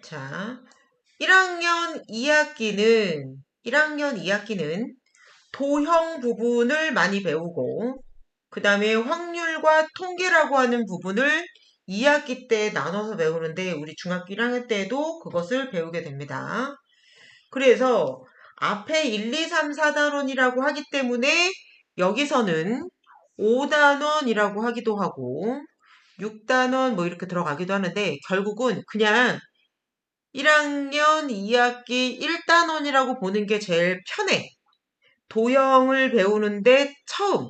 자, 1학년 2학기는 도형 부분을 많이 배우고, 그 다음에 확률과 통계라고 하는 부분을 2학기 때 나눠서 배우는데, 우리 중학교 1학년 때도 그것을 배우게 됩니다. 그래서 앞에 1, 2, 3, 4단원이라고 하기 때문에 여기서는 5단원이라고 하기도 하고 6단원 뭐 이렇게 들어가기도 하는데 결국은 그냥 1학년 2학기 1단원이라고 보는 게 제일 편해. 도형을 배우는데 처음.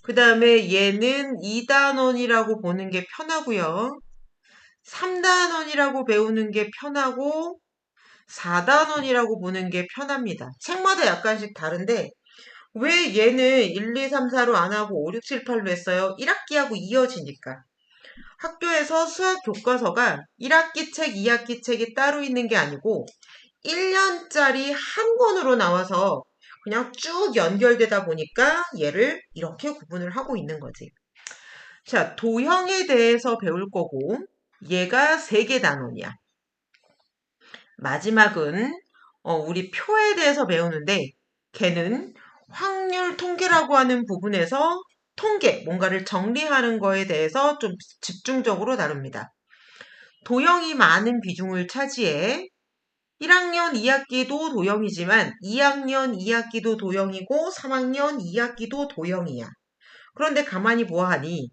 그 다음에 얘는 2단원이라고 보는 게 편하고요. 3단원이라고 배우는 게 편하고 4단원이라고 보는 게 편합니다. 책마다 약간씩 다른데 왜 얘는 1, 2, 3, 4로 안 하고 5, 6, 7, 8로 했어요? 1학기하고 이어지니까. 학교에서 수학 교과서가 1학기 책, 2학기 책이 따로 있는 게 아니고 1년짜리 한 권으로 나와서 그냥 쭉 연결되다 보니까 얘를 이렇게 구분을 하고 있는 거지. 자, 도형에 대해서 배울 거고 얘가 3개 단원이야. 마지막은 우리 표에 대해서 배우는데 걔는 확률 통계라고 하는 부분에서 통계, 뭔가를 정리하는 거에 대해서 좀 집중적으로 다룹니다. 도형이 많은 비중을 차지해 1학년 2학기도 도형이지만 2학년 2학기도 도형이고 3학년 2학기도 도형이야. 그런데 가만히 보아하니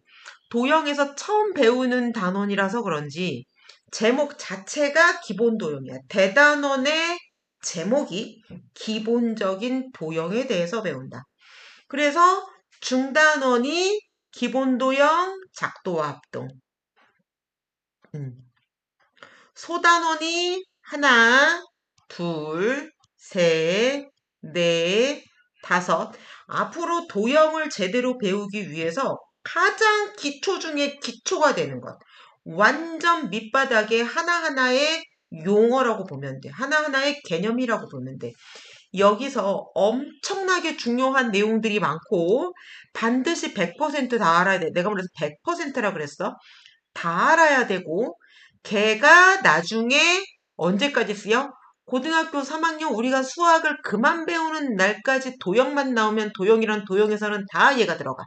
도형에서 처음 배우는 단원이라서 그런지 제목 자체가 기본 도형이야. 대단원의 제목이 기본적인 도형에 대해서 배운다. 그래서 중단원이 기본 도형, 작도와 합동. 소단원이 하나, 둘, 셋, 넷, 다섯. 앞으로 도형을 제대로 배우기 위해서 가장 기초 중에 기초가 되는 것. 완전 밑바닥에 하나하나의 용어라고 보면 돼. 하나하나의 개념이라고 보면 돼. 여기서 엄청나게 중요한 내용들이 많고 반드시 100%다 알아야 돼. 내가 그래서 100%라 그랬어. 다 알아야 되고 걔가 나중에 언제까지 쓰여? 고등학교 3학년 우리가 수학을 그만 배우는 날까지 도형만 나오면 도형이란 도형에서는 다 얘가 들어가.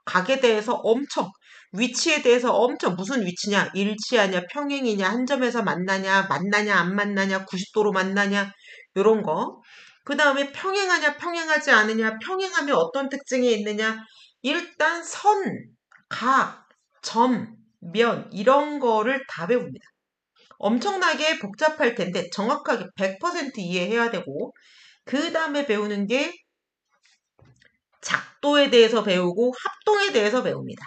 각에 대해서 엄청, 위치에 대해서 엄청 무슨 위치냐? 일치하냐? 평행이냐? 한 점에서 만나냐? 만나냐? 안 만나냐? 90도로 만나냐? 요런 거. 그 다음에 평행하냐? 평행하지 않으냐? 평행하면 어떤 특징이 있느냐? 일단 선, 각, 점, 면 이런 거를 다 배웁니다. 엄청나게 복잡할 텐데 정확하게 100% 이해해야 되고 그 다음에 배우는 게 작도에 대해서 배우고 합동에 대해서 배웁니다.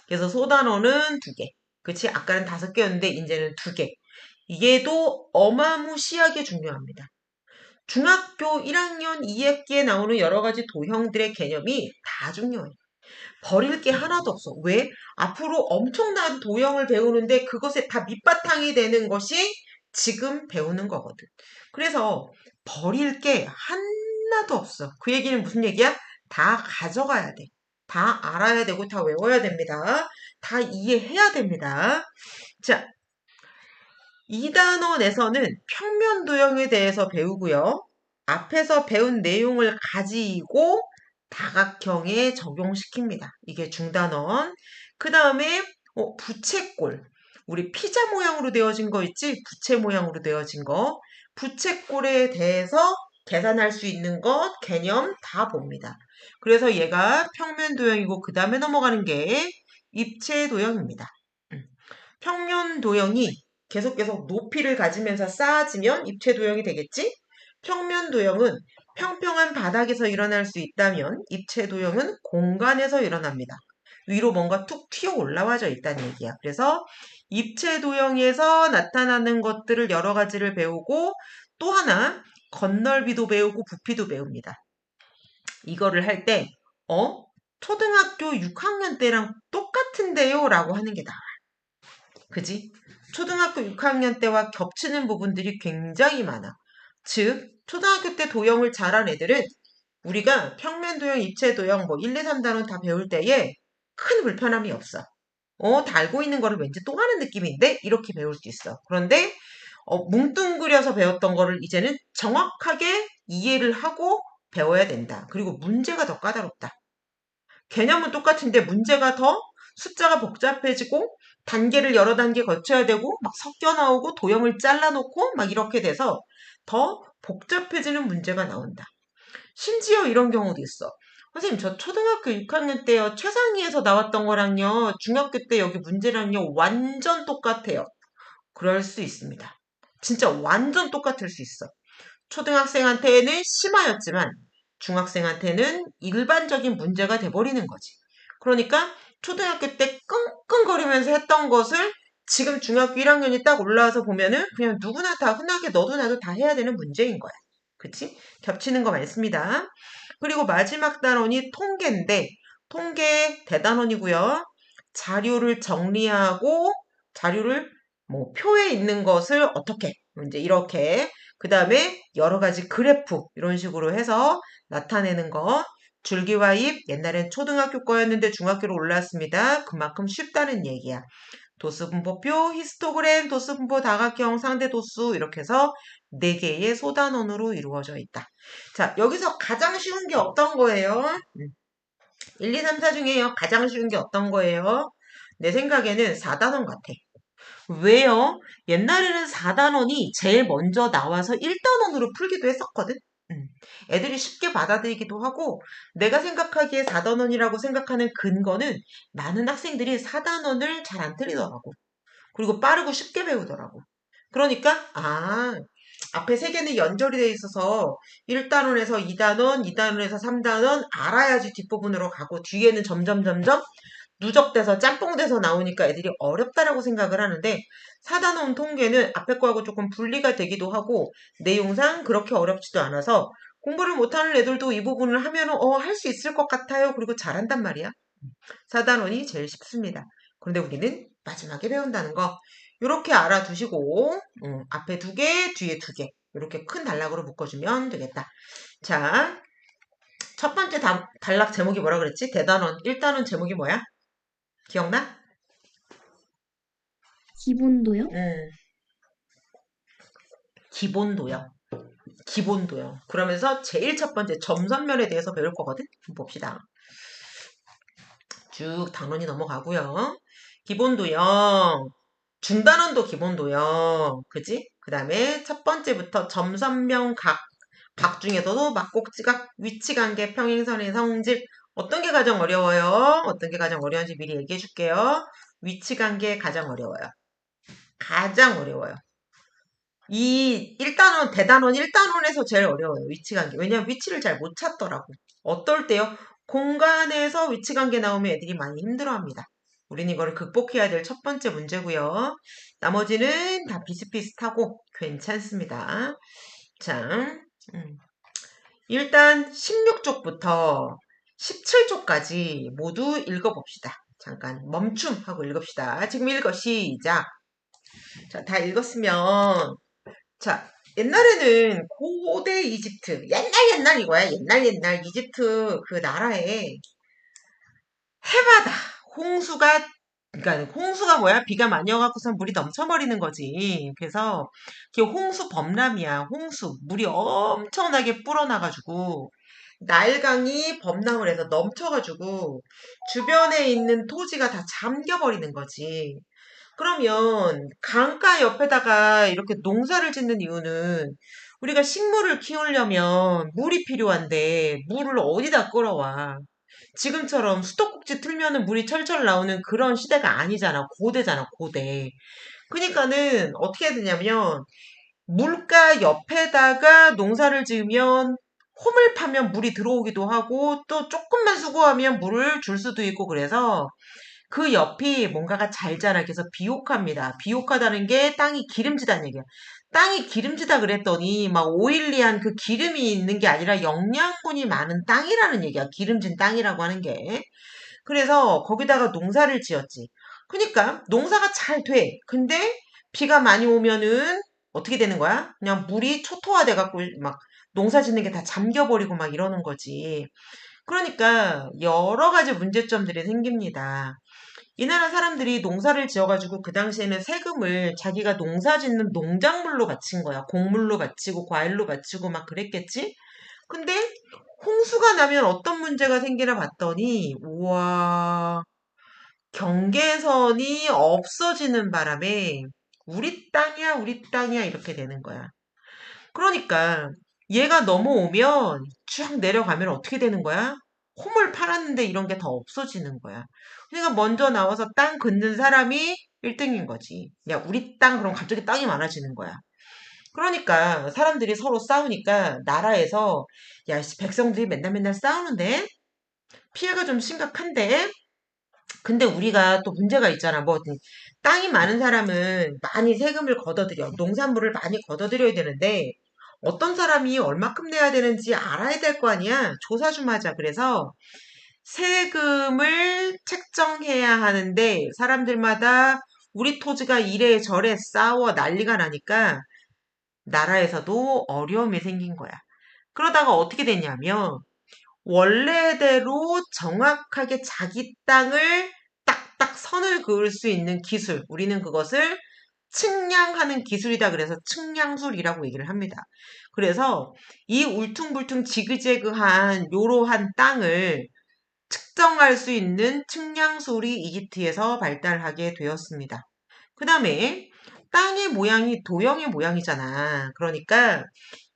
그래서 소단원은 2개. 그치? 아까는 5개였는데 이제는 2개. 얘도 어마무시하게 중요합니다. 중학교 1학년 2학기에 나오는 여러 가지 도형들의 개념이 다 중요해요. 버릴 게 하나도 없어. 왜? 앞으로 엄청난 도형을 배우는데 그것에 다 밑바탕이 되는 것이 지금 배우는 거거든. 그래서 버릴 게 하나도 없어. 그 얘기는 무슨 얘기야? 다 가져가야 돼. 다 알아야 되고 다 외워야 됩니다. 다 이해해야 됩니다. 자, 2단원에서는 평면 도형에 대해서 배우고요. 앞에서 배운 내용을 가지고 다각형에 적용시킵니다. 이게 중단원. 그 다음에 부채꼴. 우리 피자 모양으로 되어진 거 있지? 부채 모양으로 되어진 거. 부채꼴에 대해서 계산할 수 있는 것, 개념 다 봅니다. 그래서 얘가 평면 도형이고 그 다음에 넘어가는 게 입체 도형입니다. 평면 도형이 계속 높이를 가지면서 쌓아지면 입체 도형이 되겠지? 평면 도형은 평평한 바닥에서 일어날 수 있다면 입체 도형은 공간에서 일어납니다. 위로 뭔가 툭 튀어 올라와져 있다는 얘기야. 그래서 입체 도형에서 나타나는 것들을 여러 가지를 배우고 또 하나 건널비도 배우고 부피도 배웁니다. 이거를 할 때 초등학교 6학년 때랑 똑같은데요? 라고 하는 게 나와. 그지? 초등학교 6학년 때와 겹치는 부분들이 굉장히 많아. 즉, 초등학교 때 도형을 잘한 애들은 우리가 평면 도형, 입체 도형, 1, 2, 3단원 다 배울 때에 큰 불편함이 없어. 다 알고 있는 거를 왠지 또 하는 느낌인데? 이렇게 배울 수 있어. 그런데 뭉뚱그려서 배웠던 거를 이제는 정확하게 이해를 하고 배워야 된다. 그리고 문제가 더 까다롭다. 개념은 똑같은데 문제가 더 숫자가 복잡해지고 단계를 여러 단계 거쳐야 되고 막 섞여 나오고 도형을 잘라놓고 막 이렇게 돼서 더 복잡해지는 문제가 나온다. 심지어 이런 경우도 있어. 선생님, 저 초등학교 6학년 때요, 최상위에서 나왔던 거랑요, 중학교 때 여기 문제랑요, 완전 똑같아요. 그럴 수 있습니다. 진짜 완전 똑같을 수 있어. 초등학생한테는 심하였지만 중학생한테는 일반적인 문제가 돼버리는 거지. 그러니까 초등학교 때 끙끙거리면서 했던 것을 지금 중학교 1학년이 딱 올라와서 보면은 그냥 누구나 다 흔하게 너도 나도 다 해야 되는 문제인 거야. 그치? 겹치는 거 많습니다. 그리고 마지막 단원이 통계인데 통계 대단원이고요. 자료를 정리하고 자료를 뭐 표에 있는 것을 어떻게 이제 이렇게 그 다음에 여러 가지 그래프 이런 식으로 해서 나타내는 거. 줄기와 잎 옛날엔 초등학교 거였는데 중학교로 올라왔습니다. 그만큼 쉽다는 얘기야. 도수분포표, 히스토그램, 도수분포 다각형, 상대도수 이렇게 해서 4개의 소단원으로 이루어져 있다. 자, 여기서 가장 쉬운 게 어떤 거예요? 1, 2, 3, 4 중에요. 가장 쉬운 게 어떤 거예요? 내 생각에는 4단원 같아. 왜요? 옛날에는 4단원이 제일 먼저 나와서 1단원으로 풀기도 했었거든? 애들이 쉽게 받아들이기도 하고, 내가 생각하기에 4단원이라고 생각하는 근거는 많은 학생들이 4단원을 잘 안 틀리더라고. 그리고 빠르고 쉽게 배우더라고. 그러니까, 앞에 3개는 연결이 돼 있어서 1단원에서 2단원, 2단원에서 3단원 알아야지 뒷부분으로 가고, 뒤에는 점점 누적돼서 짬뽕돼서 나오니까 애들이 어렵다라고 생각을 하는데 4단원 통계는 앞에 거하고 조금 분리가 되기도 하고 내용상 그렇게 어렵지도 않아서 공부를 못하는 애들도 이 부분을 하면은 할 수 있을 것 같아요. 그리고 잘한단 말이야. 4단원이 제일 쉽습니다. 그런데 우리는 마지막에 배운다는 거 이렇게 알아두시고 앞에 2개, 뒤에 2개 이렇게 큰 단락으로 묶어주면 되겠다. 자, 첫 번째 단락 제목이 뭐라 그랬지? 대단원 1단원 제목이 뭐야? 기억나? 기본도요? 기본도요. 기본도요. 그러면서 제일 첫 번째 점선면에 대해서 배울 거거든? 봅시다. 쭉 단원이 넘어가고요. 기본도요. 중단원도 기본도요. 그지? 그 다음에 첫 번째부터 점선면 각 중에서도 막곡지각, 위치관계, 평행선의 성질 어떤 게 가장 어려워요? 어떤 게 가장 어려운지 미리 얘기해 줄게요. 위치관계 가장 어려워요. 가장 어려워요. 이 1단원, 대단원 1단원에서 제일 어려워요. 위치관계. 왜냐면 위치를 잘 못 찾더라고. 어떨 때요? 공간에서 위치관계 나오면 애들이 많이 힘들어합니다. 우린 이거를 극복해야 될 첫 번째 문제고요. 나머지는 다 비슷비슷하고 괜찮습니다. 자, 일단 16쪽부터 17쪽까지 모두 읽어봅시다. 잠깐 멈춤하고 읽읍시다. 지금 읽어 시작. 자, 다 읽었으면 자, 옛날에는 고대 이집트, 옛날 이거야. 옛날 이집트 그 나라에 해마다 홍수가, 그러니까 홍수가 뭐야? 비가 많이 와갖고선 물이 넘쳐버리는 거지. 그래서 그게 홍수 범람이야. 홍수. 물이 엄청나게 불어나가지고 날강이 범람을 해서 넘쳐가지고 주변에 있는 토지가 다 잠겨버리는 거지. 그러면 강가 옆에다가 이렇게 농사를 짓는 이유는 우리가 식물을 키우려면 물이 필요한데 물을 어디다 끌어와. 지금처럼 수도꼭지 틀면은 물이 철철 나오는 그런 시대가 아니잖아. 고대잖아, 고대. 그러니까는 어떻게 해야 되냐면 물가 옆에다가 농사를 지으면 홈을 파면 물이 들어오기도 하고 또 조금만 수고하면 물을 줄 수도 있고 그래서 그 옆이 뭔가가 잘 자라. 그래서 비옥합니다. 비옥하다는 게 땅이 기름지다는 얘기야. 땅이 기름지다 그랬더니 막 오일리한 그 기름이 있는 게 아니라 영양분이 많은 땅이라는 얘기야. 기름진 땅이라고 하는 게. 그래서 거기다가 농사를 지었지. 그러니까 농사가 잘 돼. 근데 비가 많이 오면은 어떻게 되는 거야? 그냥 물이 초토화돼 갖고 막 농사 짓는 게 다 잠겨버리고 막 이러는 거지. 그러니까 여러 가지 문제점들이 생깁니다. 이 나라 사람들이 농사를 지어가지고 그 당시에는 세금을 자기가 농사 짓는 농작물로 바친 거야. 곡물로 바치고 과일로 바치고 막 그랬겠지? 근데 홍수가 나면 어떤 문제가 생기나 봤더니 우와 경계선이 없어지는 바람에 우리 땅이야 이렇게 되는 거야. 그러니까 얘가 넘어오면 쭉 내려가면 어떻게 되는 거야? 홈을 팔았는데 이런 게 더 없어지는 거야. 그러니까 먼저 나와서 땅 긋는 사람이 1등인 거지. 야, 우리 땅, 그럼 갑자기 땅이 많아지는 거야. 그러니까 사람들이 서로 싸우니까 나라에서 야, 씨, 백성들이 맨날 맨날 싸우는데 피해가 좀 심각한데 근데 우리가 또 문제가 있잖아. 뭐 땅이 많은 사람은 많이 세금을 걷어들여. 농산물을 많이 걷어들여야 되는데 어떤 사람이 얼마큼 내야 되는지 알아야 될 거 아니야. 조사 좀 하자. 그래서 세금을 책정해야 하는데 사람들마다 우리 토지가 이래 저래 싸워 난리가 나니까 나라에서도 어려움이 생긴 거야. 그러다가 어떻게 됐냐면 원래대로 정확하게 자기 땅을 딱딱 선을 그을 수 있는 기술. 우리는 그것을 측량하는 기술이다. 그래서 측량술이라고 얘기를 합니다. 그래서 이 울퉁불퉁 지그재그한 요러한 땅을 측정할 수 있는 측량술이 이집트에서 발달하게 되었습니다. 그 다음에 땅의 모양이 도형의 모양이잖아. 그러니까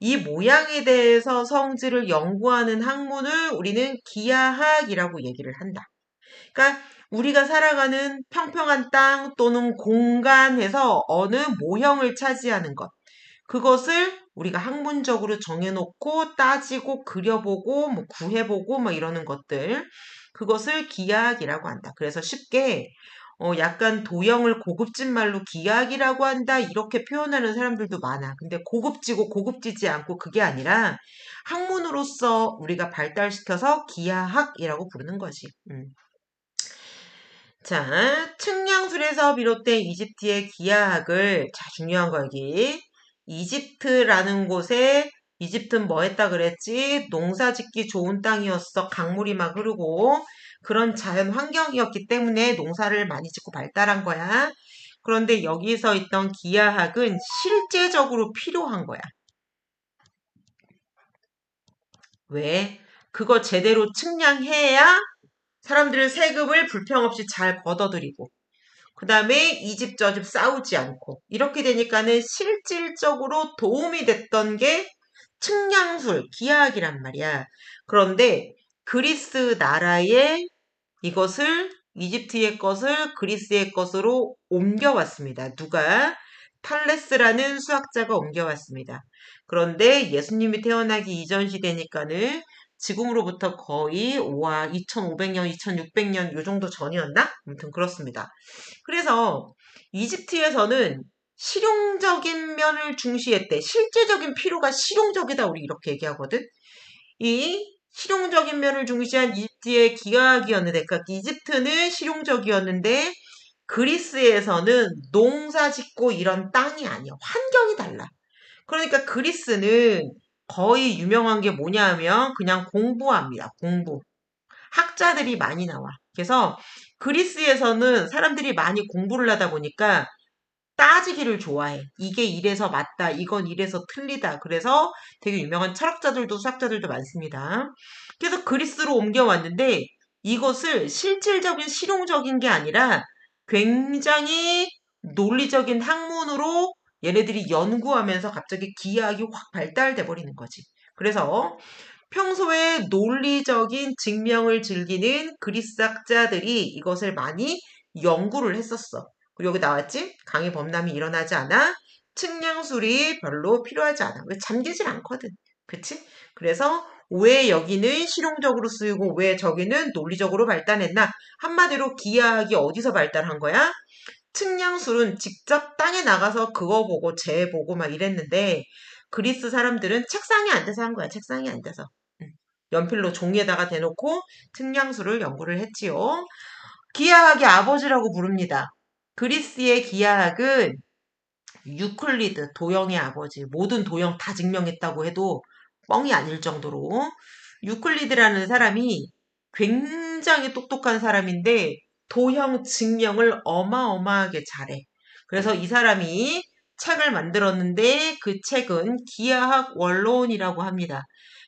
이 모양에 대해서 성질을 연구하는 학문을 우리는 기하학이라고 얘기를 한다. 그러니까 우리가 살아가는 평평한 땅 또는 공간에서 어느 모형을 차지하는 것. 그것을 우리가 학문적으로 정해놓고 따지고 그려보고 뭐 구해보고 뭐 이러는 것들. 그것을 기하학이라고 한다. 그래서 쉽게 약간 도형을 고급진 말로 기하학이라고 한다 이렇게 표현하는 사람들도 많아. 근데 고급지고 고급지지 않고 그게 아니라 학문으로서 우리가 발달시켜서 기하학이라고 부르는 거지. 자, 측량술에서 비롯된 이집트의 기하학을 자 중요한 거 여기 이집트라는 곳에 이집트는 뭐 했다 그랬지? 농사 짓기 좋은 땅이었어. 강물이 막 흐르고 그런 자연 환경이었기 때문에 농사를 많이 짓고 발달한 거야. 그런데 여기서 있던 기하학은 실제적으로 필요한 거야. 왜? 그거 제대로 측량해야 사람들 세금을 불평 없이 잘 걷어들이고 그 다음에 이 집 저 집 싸우지 않고 이렇게 되니까는 실질적으로 도움이 됐던 게 측량술, 기하학이란 말이야. 그런데 그리스 나라에 이것을 이집트의 것을 그리스의 것으로 옮겨왔습니다. 누가? 탈레스라는 수학자가 옮겨왔습니다. 그런데 예수님이 태어나기 이전 시대니까는 지금으로부터 거의 와 2500년, 2600년 요 정도 전이었나? 아무튼 그렇습니다. 그래서 이집트에서는 실용적인 면을 중시했대. 실제적인 필요가 실용적이다. 우리 이렇게 얘기하거든. 이 실용적인 면을 중시한 이집트의 기하학이었는데, 그러니까 이집트는 실용적이었는데 그리스에서는 농사 짓고 이런 땅이 아니야. 환경이 달라. 그러니까 그리스는 거의 유명한 게 뭐냐면 그냥 공부합니다. 공부. 학자들이 많이 나와. 그래서 그리스에서는 사람들이 많이 공부를 하다 보니까 따지기를 좋아해. 이게 이래서 맞다. 이건 이래서 틀리다. 그래서 되게 유명한 철학자들도 수학자들도 많습니다. 그래서 그리스로 옮겨왔는데 이것을 실질적인 실용적인 게 아니라 굉장히 논리적인 학문으로 얘네들이 연구하면서 갑자기 기하학이 확 발달돼 버리는 거지. 그래서 평소에 논리적인 증명을 즐기는 그리스 학자들이 이것을 많이 연구를 했었어. 그리고 여기 나왔지? 강의 범람이 일어나지 않아? 측량술이 별로 필요하지 않아. 왜 잠기질 않거든. 그치? 그래서 왜 여기는 실용적으로 쓰이고 왜 저기는 논리적으로 발달했나? 한마디로 기하학이 어디서 발달한 거야? 측량술은 직접 땅에 나가서 그거 보고 재 보고 막 이랬는데 그리스 사람들은 책상에 앉아서 한 거야. 책상에 앉아서. 연필로 종이에다가 대놓고 측량술을 연구를 했지요. 기하학의 아버지라고 부릅니다. 그리스의 기하학은 유클리드, 도형의 아버지, 모든 도형 다 증명했다고 해도 뻥이 아닐 정도로 유클리드라는 사람이 굉장히 똑똑한 사람인데 도형 증명을 어마어마하게 잘해. 그래서 이 사람이 책을 만들었는데 그 책은 기하학 원론이라고 합니다.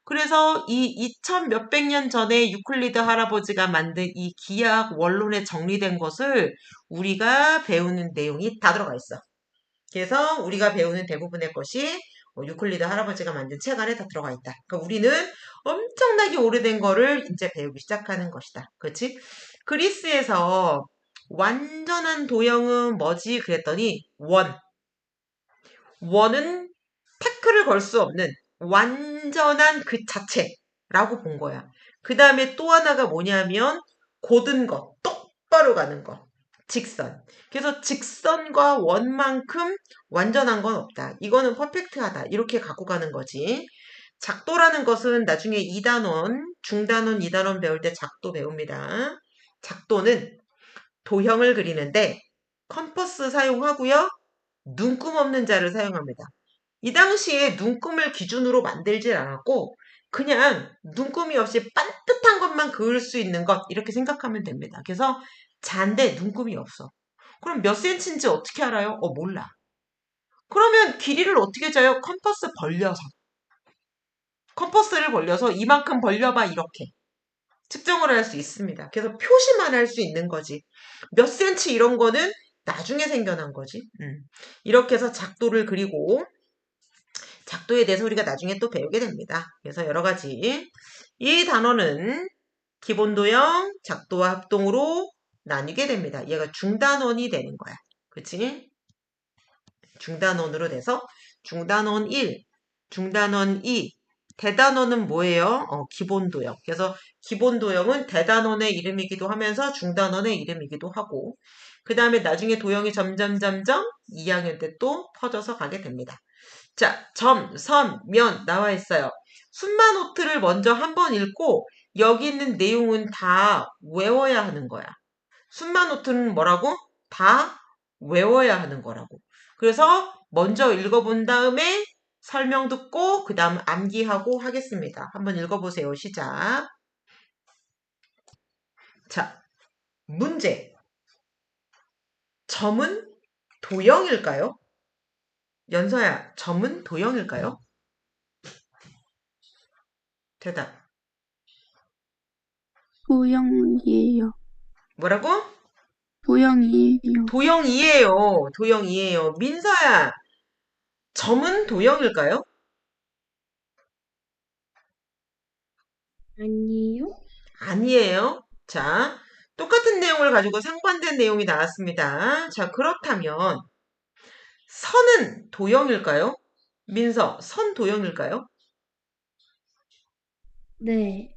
그래서 이 2000 몇백 년 전에 유클리드 할아버지가 만든 이 기하학 원론에 정리된 것을 우리가 배우는 내용이 다 들어가 있어. 그래서 우리가 배우는 대부분의 것이 유클리드 할아버지가 만든 책 안에 다 들어가 있다. 그러니까 우리는 엄청나게 오래된 거를 이제 배우기 시작하는 것이다. 그렇지? 그리스에서 완전한 도형은 뭐지? 그랬더니 원은 태클을 걸 수 없는 완전한 그 자체라고 본 거야. 그 다음에 또 하나가 뭐냐면 곧은 것, 똑바로 가는 것, 직선. 그래서 직선과 원만큼 완전한 건 없다. 이거는 퍼펙트하다. 이렇게 갖고 가는 거지. 작도라는 것은 나중에 2단원, 중단원, 2단원 배울 때 작도 배웁니다. 작도는 도형을 그리는데 컴퍼스 사용하고요. 눈금 없는 자를 사용합니다. 이 당시에 눈금을 기준으로 만들질 않았고 그냥 눈금이 없이 반듯한 것만 그을 수 있는 것 이렇게 생각하면 됩니다. 그래서 잔데 눈금이 없어. 그럼 몇 센치인지 어떻게 알아요? 몰라. 그러면 길이를 어떻게 재요? 컴퍼스를 벌려서 이만큼 벌려봐 이렇게 측정을 할 수 있습니다. 그래서 표시만 할 수 있는 거지. 몇 센치 이런 거는 나중에 생겨난 거지. 이렇게 해서 작도를 그리고 작도에 대해서 우리가 나중에 또 배우게 됩니다. 그래서 여러 가지 이 단원은 기본도형, 작도와 합동으로 나뉘게 됩니다. 얘가 중단원이 되는 거야. 그치? 중단원으로 돼서 중단원 1, 중단원 2, 대단원은 뭐예요? 기본도형. 그래서 기본도형은 대단원의 이름이기도 하면서 중단원의 이름이기도 하고 그 다음에 나중에 도형이 점점 2학년 때 또 퍼져서 가게 됩니다. 자, 점, 선, 면 나와 있어요. 순마노트를 먼저 한번 읽고 여기 있는 내용은 다 외워야 하는 거야. 순마노트는 뭐라고? 다 외워야 하는 거라고. 그래서 먼저 읽어본 다음에 설명 듣고 그 다음 암기하고 하겠습니다. 한번 읽어보세요. 시작. 자, 문제. 점은 도형일까요? 연서야, 점은 도형일까요? 대답. 도형이에요. 뭐라고? 도형이에요. 도형이에요. 도형이에요. 민서야, 점은 도형일까요? 아니에요? 아니에요. 자, 똑같은 내용을 가지고 상반된 내용이 나왔습니다. 자, 그렇다면 선은 도형일까요? 민서, 선 도형일까요? 네.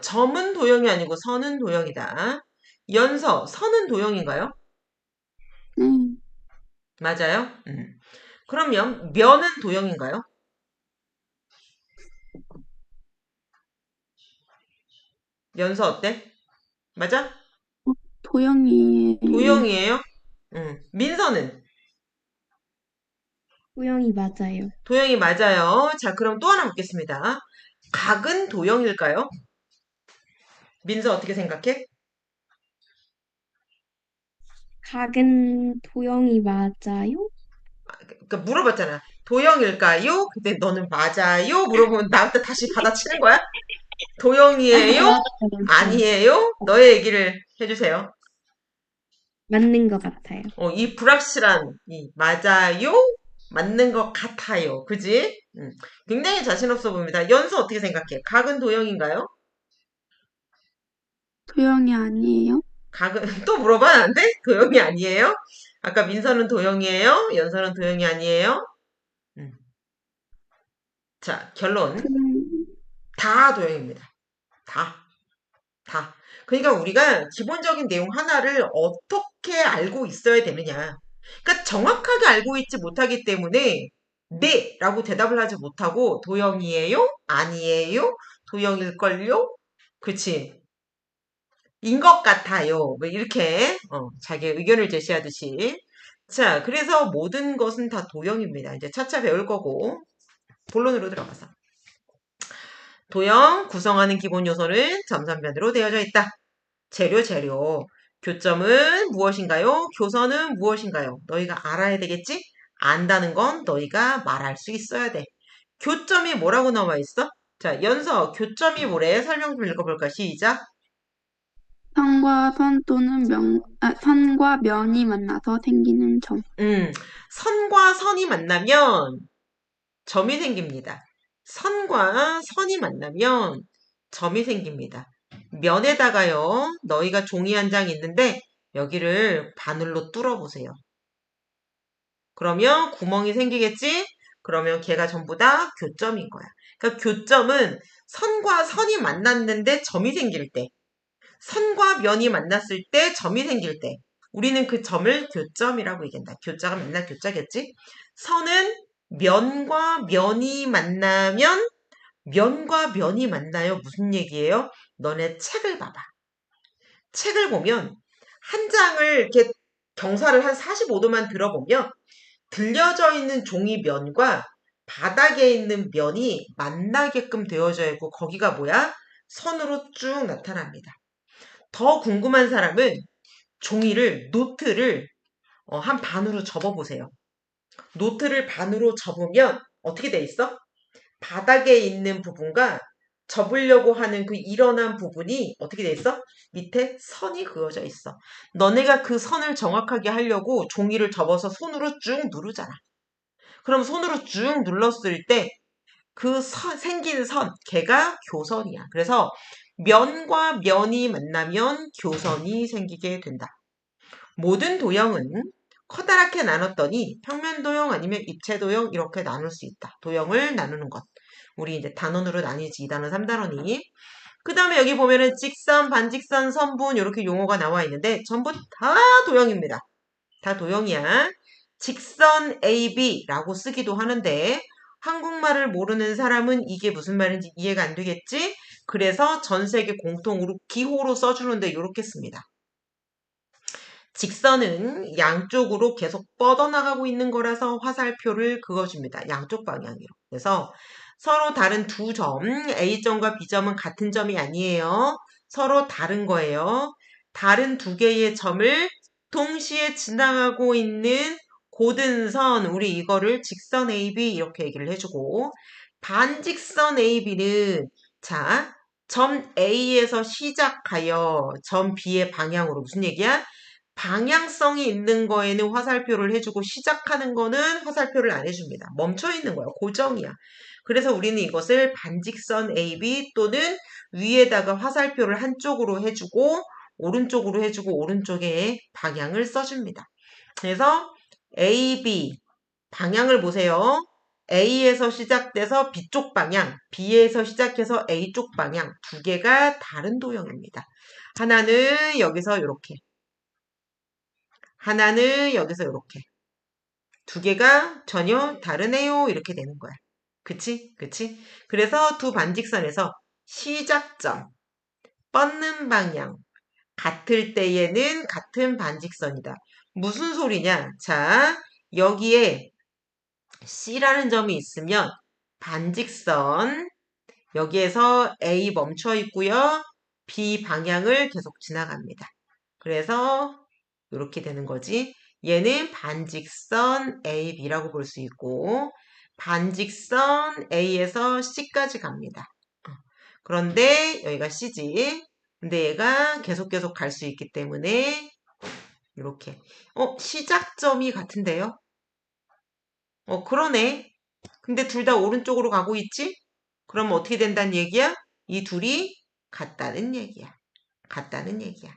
점은 도형이 아니고 선은 도형이다. 연서, 선은 도형인가요? 네. 맞아요. 그러면 면은 도형인가요? 연서 어때? 맞아? 도형이에요. 도형이에요? 민서는? 도형이 맞아요. 도형이 맞아요. 자, 그럼 또 하나 묻겠습니다. 각은 도형일까요? 민서 어떻게 생각해? 각은 도형이 맞아요? 그러니까 물어봤잖아. 도형일까요? 근데 너는 맞아요? 물어보면 나한테 다시 받아치는 거야? 도형이에요? 맞아요, 맞아요. 아니에요? 너의 얘기를 해주세요. 맞는 것 같아요. 이 불확실한 이 맞아요? 맞는 것 같아요. 그지? 굉장히 자신 없어 보입니다. 연수 어떻게 생각해? 각은 도형인가요? 도형이 아니에요? 각은 또 물어봐야 안 돼? 도형이 아니에요? 아까 민서는 도형이에요? 연서는 도형이 아니에요? 음. 자, 결론. 그럼, 다 도형입니다. 다. 다. 그러니까 우리가 기본적인 내용 하나를 어떻게 알고 있어야 되느냐. 그러니까 정확하게 알고 있지 못하기 때문에 네 라고 대답을 하지 못하고 도형이에요? 아니에요? 도형일걸요? 그치? 인 것 같아요. 뭐 이렇게 자기 의견을 제시하듯이. 자, 그래서 모든 것은 다 도형입니다. 이제 차차 배울 거고 본론으로 들어가서. 도형 구성하는 기본 요소는 점선변으로 되어져 있다. 재료. 교점은 무엇인가요? 교선은 무엇인가요? 너희가 알아야 되겠지? 안다는 건 너희가 말할 수 있어야 돼. 교점이 뭐라고 나와 있어? 자, 연서, 교점이 뭐래? 설명 좀 읽어볼까? 시작. 선과 선 또는 선과 면이 만나서 생기는 점. 선과 선이 만나면 점이 생깁니다. 선과 선이 만나면 점이 생깁니다. 면에다가요, 너희가 종이 한 장 있는데 여기를 바늘로 뚫어보세요. 그러면 구멍이 생기겠지? 그러면 걔가 전부 다 교점인 거야. 그러니까 교점은 선과 선이 만났는데 점이 생길 때, 선과 면이 만났을 때 점이 생길 때, 우리는 그 점을 교점이라고 얘기한다. 교자가 맨날 교자겠지? 선은 면과 면이 만나면 면과 면이 만나요. 무슨 얘기예요? 너네 책을 봐봐. 책을 보면 한 장을 이렇게 경사를 한 45도만 들어보면 들려져 있는 종이 면과 바닥에 있는 면이 만나게끔 되어져 있고 거기가 뭐야? 선으로 쭉 나타납니다. 더 궁금한 사람은 종이를, 노트를 한 반으로 접어보세요. 노트를 반으로 접으면 어떻게 돼 있어? 바닥에 있는 부분과 접으려고 하는 그 일어난 부분이 어떻게 돼 있어? 밑에 선이 그어져 있어. 너네가 그 선을 정확하게 하려고 종이를 접어서 손으로 쭉 누르잖아. 그럼 손으로 쭉 눌렀을 때 그 생긴 선, 걔가 교선이야. 그래서 면과 면이 만나면 교선이 생기게 된다. 모든 도형은 커다랗게 나눴더니 평면 도형 아니면 입체 도형 이렇게 나눌 수 있다. 도형을 나누는 것. 우리 이제 단원으로 나뉘지 2단원, 3단원이. 그 다음에 여기 보면은 직선, 반직선, 선분 이렇게 용어가 나와 있는데 전부 다 도형입니다. 다 도형이야. 직선 AB라고 쓰기도 하는데 한국말을 모르는 사람은 이게 무슨 말인지 이해가 안 되겠지? 그래서 전 세계 공통으로 기호로 써주는데 이렇게 씁니다. 직선은 양쪽으로 계속 뻗어나가고 있는 거라서 화살표를 그어줍니다. 양쪽 방향으로. 그래서 서로 다른 두 점, A점과 B점은 같은 점이 아니에요. 서로 다른 거예요. 다른 두 개의 점을 동시에 지나가고 있는 고든선, 우리 이거를 직선 AB 이렇게 얘기를 해주고, 반직선 AB는, 자, 점 A에서 시작하여 점 B의 방향으로, 무슨 얘기야? 방향성이 있는 거에는 화살표를 해주고 시작하는 거는 화살표를 안 해줍니다. 멈춰 있는 거야. 고정이야. 그래서 우리는 이것을 반직선 AB 또는 위에다가 화살표를 한쪽으로 해주고 오른쪽으로 해주고 오른쪽에 방향을 써줍니다. 그래서 AB 방향을 보세요. A에서 시작돼서 B쪽 방향, B에서 시작해서 A쪽 방향 두 개가 다른 도형입니다. 하나는 여기서 이렇게 하나는 여기서 이렇게. 두 개가 전혀 다르네요. 이렇게 되는 거야. 그치? 그치? 그래서 두 반직선에서 시작점, 뻗는 방향, 같을 때에는 같은 반직선이다. 무슨 소리냐? 자, 여기에 C라는 점이 있으면 반직선, 여기에서 A 멈춰 있고요. B 방향을 계속 지나갑니다. 그래서 이렇게 되는 거지. 얘는 반직선 AB라고 볼 수 있고 반직선 A에서 C까지 갑니다. 그런데 여기가 C지. 근데 얘가 계속 갈 수 있기 때문에 이렇게. 시작점이 같은데요? 그러네. 근데 둘 다 오른쪽으로 가고 있지? 그럼 어떻게 된다는 얘기야? 이 둘이 같다는 얘기야. 같다는 얘기야.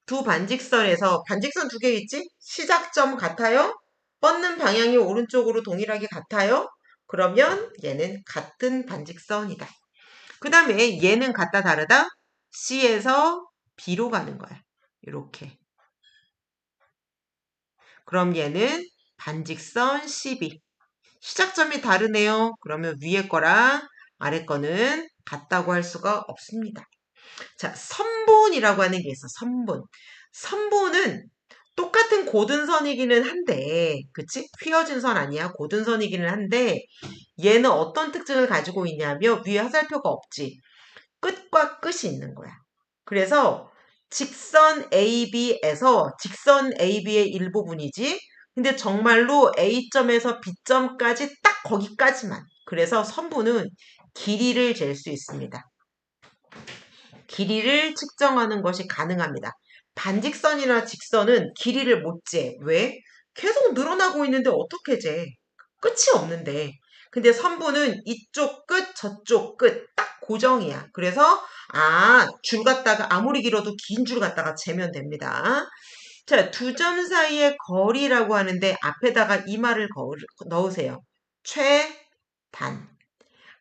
두 반직선에서 반직선 두 개 있지? 시작점 같아요? 뻗는 방향이 오른쪽으로 동일하게 같아요? 그러면 얘는 같은 반직선이다. 그 다음에 얘는 같다 다르다? C에서 B로 가는 거야. 이렇게. 그럼 얘는 반직선 CB. 시작점이 다르네요. 그러면 위에 거랑 아래 거는 같다고 할 수가 없습니다. 자, 선분이라고 하는 게 있어. 선분. 선분은 똑같은 고든선이기는 한데, 그치? 휘어진 선 아니야. 고든선이기는 한데, 얘는 어떤 특징을 가지고 있냐면, 위에 화살표가 없지. 끝과 끝이 있는 거야. 그래서 직선 AB에서 직선 AB의 일부분이지. 근데 정말로 A점에서 B점까지 딱 거기까지만. 그래서 선분은 길이를 잴 수 있습니다. 길이를 측정하는 것이 가능합니다. 반직선이나 직선은 길이를 못 재. 왜? 계속 늘어나고 있는데 어떻게 재? 끝이 없는데. 근데 선분은 이쪽 끝, 저쪽 끝 딱 고정이야. 그래서 줄 갖다가 아무리 길어도 긴 줄 갖다가 재면 됩니다. 자, 두 점 사이의 거리라고 하는데 앞에다가 이 말을 넣으세요. 최단.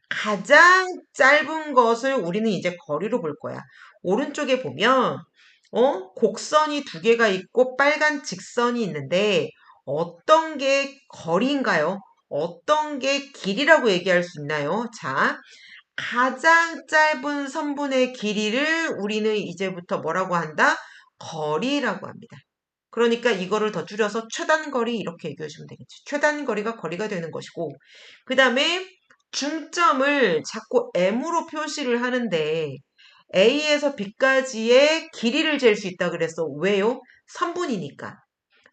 가장 짧은 것을 우리는 이제 거리로 볼 거야. 오른쪽에 보면 곡선이 두 개가 있고 빨간 직선이 있는데 어떤 게 거리인가요? 어떤 게 길이라고 얘기할 수 있나요? 자, 가장 짧은 선분의 길이를 우리는 이제부터 뭐라고 한다? 거리라고 합니다. 그러니까 이거를 더 줄여서 최단거리 이렇게 얘기해 주면 되겠지. 최단거리가 거리가 되는 것이고 그 다음에 중점을 자꾸 M으로 표시를 하는데 A에서 B까지의 길이를 잴 수 있다 그랬어. 왜요? 선분이니까.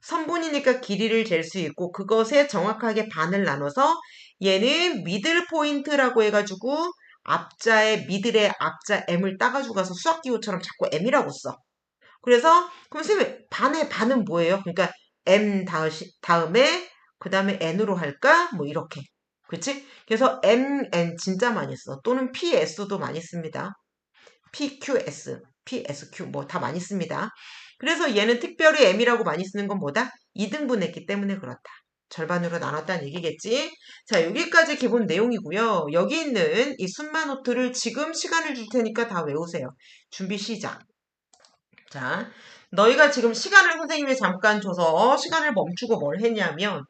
선분이니까 길이를 잴 수 있고 그것에 정확하게 반을 나눠서 얘는 미들 포인트라고 해가지고 앞자에 미들의 앞자 M을 따가지고 가서 수학기호처럼 자꾸 M이라고 써. 그래서 그럼 선생님 반의 반은 뭐예요? 그러니까 M 다음에 그 다음에 N으로 할까? 뭐 이렇게. 그치? 그래서 M, N 진짜 많이 써. 또는 PS도 많이 씁니다. PQS, PSQ 뭐 다 많이 씁니다. 그래서 얘는 특별히 M이라고 많이 쓰는 건 뭐다? 2등분했기 때문에 그렇다. 절반으로 나눴다는 얘기겠지? 자, 여기까지 기본 내용이고요. 여기 있는 이 순마 노트를 지금 시간을 줄 테니까 다 외우세요. 준비 시작. 자, 너희가 지금 시간을 선생님이 잠깐 줘서 시간을 멈추고 뭘 했냐면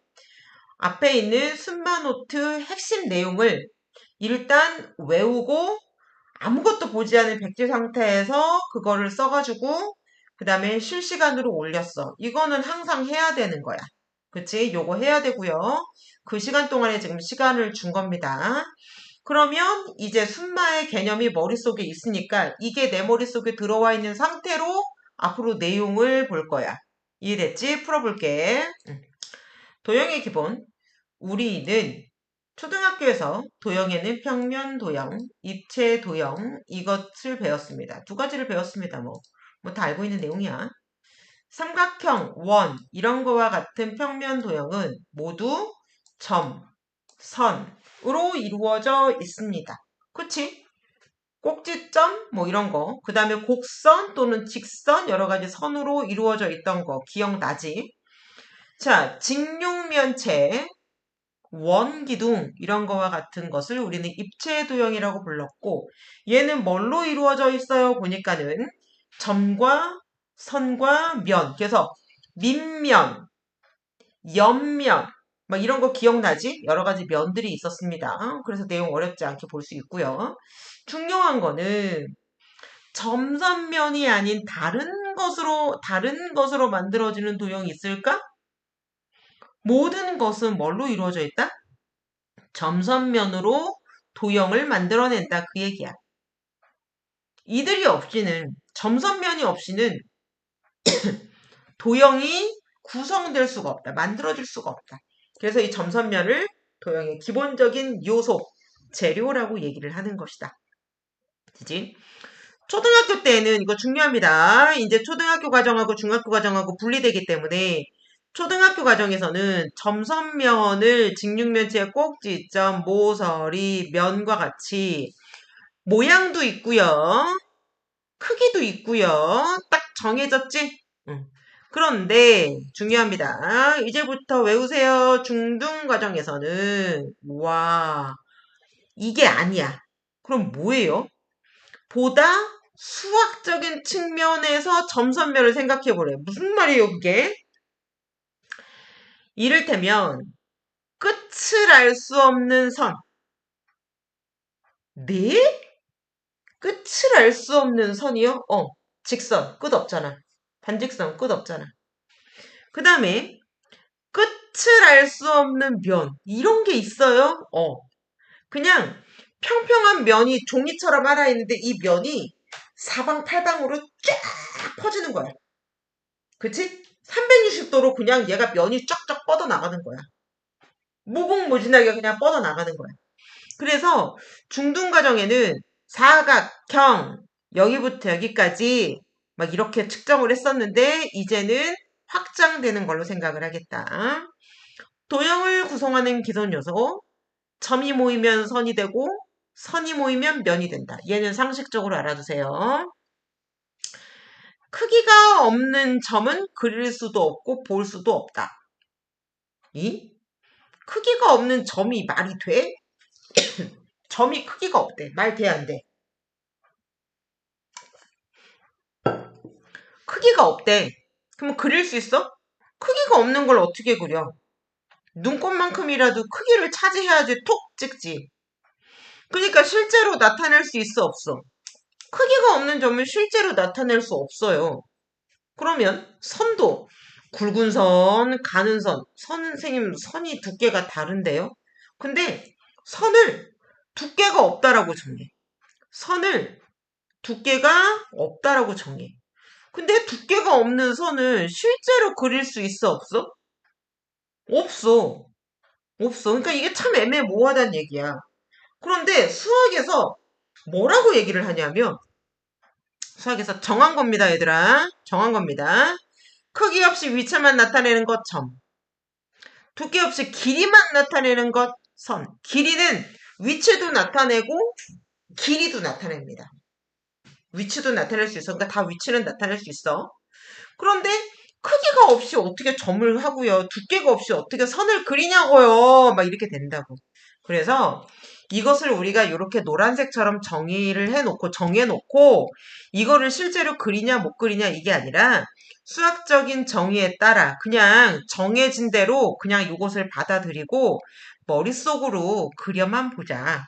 앞에 있는 순마노트 핵심 내용을 일단 외우고 아무것도 보지 않은 백지 상태에서 그거를 써가지고 그 다음에 실시간으로 올렸어. 이거는 항상 해야 되는 거야. 그치? 요거 해야 되고요. 그 시간 동안에 지금 시간을 준 겁니다. 그러면 이제 순마의 개념이 머릿속에 있으니까 이게 내 머릿속에 들어와 있는 상태로 앞으로 내용을 볼 거야. 이해됐지? 풀어볼게. 도형의 기본. 우리는 초등학교에서 도형에는 평면 도형, 입체 도형 이것을 배웠습니다. 두 가지를 배웠습니다. 뭐 다 알고 있는 내용이야. 삼각형, 원 이런 거와 같은 평면 도형은 모두 점, 선으로 이루어져 있습니다. 그치? 꼭지점 뭐 이런 거. 그 다음에 곡선 또는 직선 여러 가지 선으로 이루어져 있던 거 기억나지? 자, 직육면체, 원기둥 이런 거와 같은 것을 우리는 입체 도형이라고 불렀고 얘는 뭘로 이루어져 있어요? 보니까는 점과 선과 면. 그래서 밑면, 옆면 막 이런 거 기억나지? 여러 가지 면들이 있었습니다. 그래서 내용 어렵지 않게 볼 수 있고요. 중요한 거는 점선면이 아닌 다른 것으로 만들어지는 도형이 있을까? 모든 것은 뭘로 이루어져 있다? 점선면으로 도형을 만들어낸다 그 얘기야. 이들이 없이는 점선면이 없이는 도형이 구성될 수가 없다. 만들어질 수가 없다. 그래서 이 점선면을 도형의 기본적인 요소, 재료라고 얘기를 하는 것이다. 그치? 초등학교 때는 이거 중요합니다. 이제 초등학교 과정하고 중학교 과정하고 분리되기 때문에 초등학교 과정에서는 점선면을 직육면체의 꼭지점, 모서리, 면과 같이 모양도 있고요. 크기도 있고요. 딱 정해졌지? 응. 그런데 중요합니다. 이제부터 외우세요. 중등 과정에서는 와 이게 아니야. 그럼 뭐예요? 보다 수학적인 측면에서 점선면을 생각해 보래요. 무슨 말이에요, 그게? 이를테면 끝을 알 수 없는 선. 네? 끝을 알 수 없는 선이요? 직선 끝 없잖아. 반직선 끝 없잖아. 그 다음에 끝을 알 수 없는 면. 이런 게 있어요? 그냥 평평한 면이 종이처럼 하나 있는데 이 면이 사방팔방으로 쫙 퍼지는 거야. 그치? 360도로 그냥 얘가 면이 쫙쫙 뻗어나가는 거야. 무궁무진하게 그냥 뻗어나가는 거야. 그래서 중등 과정에는 사각형 여기부터 여기까지 막 이렇게 측정을 했었는데 이제는 확장되는 걸로 생각을 하겠다. 도형을 구성하는 기존 요소, 점이 모이면 선이 되고 선이 모이면 면이 된다. 얘는 상식적으로 알아두세요. 크기가 없는 점은 그릴 수도 없고 볼 수도 없다. 이? 크기가 없는 점이 말이 돼? 점이 크기가 없대. 말 돼, 안 돼? 크기가 없대. 그럼 그릴 수 있어? 크기가 없는 걸 어떻게 그려? 눈곱만큼이라도 크기를 차지해야지 톡 찍지. 그러니까 실제로 나타낼 수 있어, 없어? 크기가 없는 점을 실제로 나타낼 수 없어요. 그러면 선도 굵은 선, 가는 선. 선생님 선이 두께가 다른데요? 근데 선을 두께가 없다라고 정해. 선을 두께가 없다라고 정해. 근데 두께가 없는 선을 실제로 그릴 수 있어, 없어? 없어. 없어. 그러니까 이게 참 애매모호하다는 얘기야. 그런데 수학에서 뭐라고 얘기를 하냐면 수학에서 정한 겁니다, 얘들아. 정한 겁니다. 크기 없이 위치만 나타내는 것 점. 두께 없이 길이만 나타내는 것 선. 길이는 위치도 나타내고 길이도 나타냅니다. 위치도 나타낼 수 있어. 그러니까 다 위치는 나타낼 수 있어. 그런데 크기가 없이 어떻게 점을 하고요. 두께가 없이 어떻게 선을 그리냐고요. 막 이렇게 된다고. 그래서 이것을 우리가 이렇게 노란색처럼 정의를 해놓고 정해놓고 이거를 실제로 그리냐 못 그리냐 이게 아니라 수학적인 정의에 따라 그냥 정해진 대로 그냥 이것을 받아들이고 머릿속으로 그려만 보자.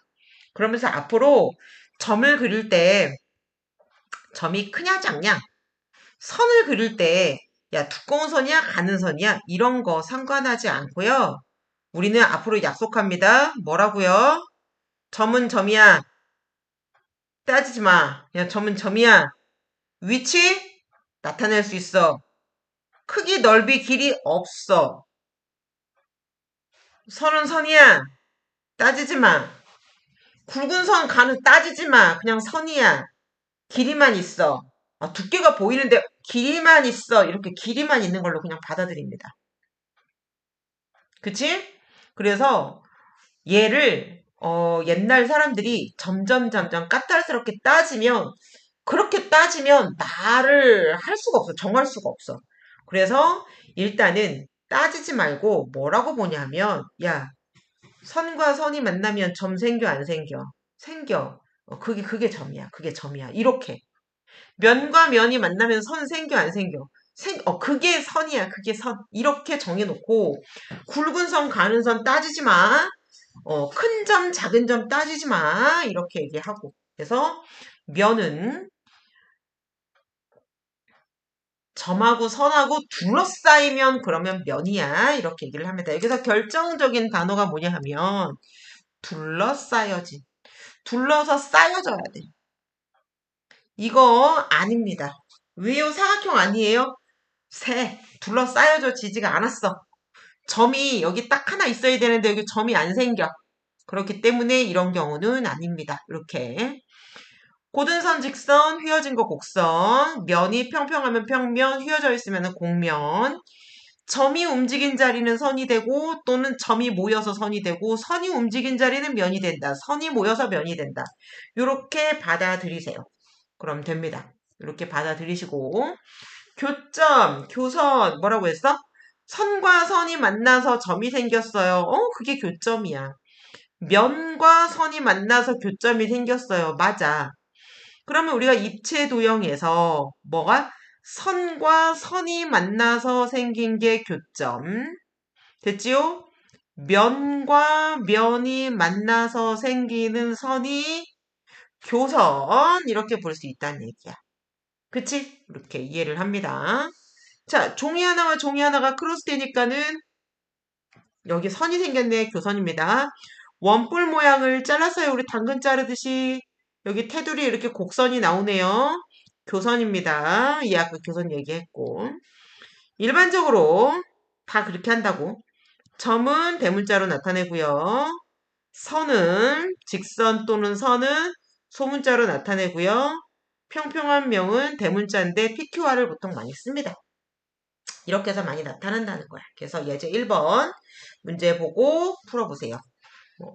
그러면서 앞으로 점을 그릴 때 점이 크냐 작냐 선을 그릴 때, 야, 두꺼운 선이야, 가는 선이야? 이런 거 상관하지 않고요. 우리는 앞으로 약속합니다. 뭐라고요? 점은 점이야. 따지지 마. 야, 점은 점이야. 위치? 나타낼 수 있어. 크기, 넓이, 길이 없어. 선은 선이야. 따지지 마. 굵은 선, 가는 따지지 마. 그냥 선이야. 길이만 있어. 아, 두께가 보이는데 길이만 있어. 이렇게 길이만 있는 걸로 그냥 받아들입니다. 그치? 그래서 얘를 옛날 사람들이 점점 까탈스럽게 따지면 그렇게 따지면 말을 할 수가 없어. 정할 수가 없어. 그래서 일단은 따지지 말고 뭐라고 보냐면 야 선과 선이 만나면 점 생겨 안 생겨? 생겨. 그게 점이야. 그게 점이야. 이렇게 면과 면이 만나면 선 생겨 안 생겨? 그게 선이야. 그게 선. 이렇게 정해놓고 굵은 선 가는 선 따지지 마. 큰 점, 작은 점 따지지 마. 이렇게 얘기하고. 그래서 면은 점하고 선하고 둘러싸이면 그러면 면이야. 이렇게 얘기를 합니다. 여기서 결정적인 단어가 뭐냐 하면 둘러싸여진. 둘러서 쌓여져야 돼. 이거 아닙니다. 왜요? 사각형 아니에요? 둘러싸여져 지지가 않았어. 점이 여기 딱 하나 있어야 되는데 여기 점이 안 생겨. 그렇기 때문에 이런 경우는 아닙니다. 이렇게. 고든선 직선, 휘어진 거 곡선, 면이 평평하면 평면, 휘어져 있으면 곡면, 점이 움직인 자리는 선이 되고 또는 점이 모여서 선이 되고 선이 움직인 자리는 면이 된다. 선이 모여서 면이 된다. 이렇게 받아들이세요. 그럼 됩니다. 이렇게 받아들이시고 교점, 교선 뭐라고 했어? 선과 선이 만나서 점이 생겼어요. 그게 교점이야. 면과 선이 만나서 교점이 생겼어요. 맞아. 그러면 우리가 입체 도형에서 뭐가 선과 선이 만나서 생긴 게 교점. 됐지요? 면과 면이 만나서 생기는 선이 교선. 이렇게 볼 수 있다는 얘기야. 그치? 이렇게 이해를 합니다. 자, 종이 하나와 종이 하나가 크로스 되니까는 여기 선이 생겼네. 교선입니다. 원뿔 모양을 잘랐어요. 우리 당근 자르듯이 여기 테두리 이렇게 곡선이 나오네요. 교선입니다. 이 아까 교선 얘기했고. 일반적으로 다 그렇게 한다고. 점은 대문자로 나타내고요. 선은 직선 또는 선은 소문자로 나타내고요. 평평한 명은 대문자인데 PQR을 보통 많이 씁니다. 이렇게 해서 많이 나타난다는 거야. 그래서 예제 1번 문제 보고 풀어보세요.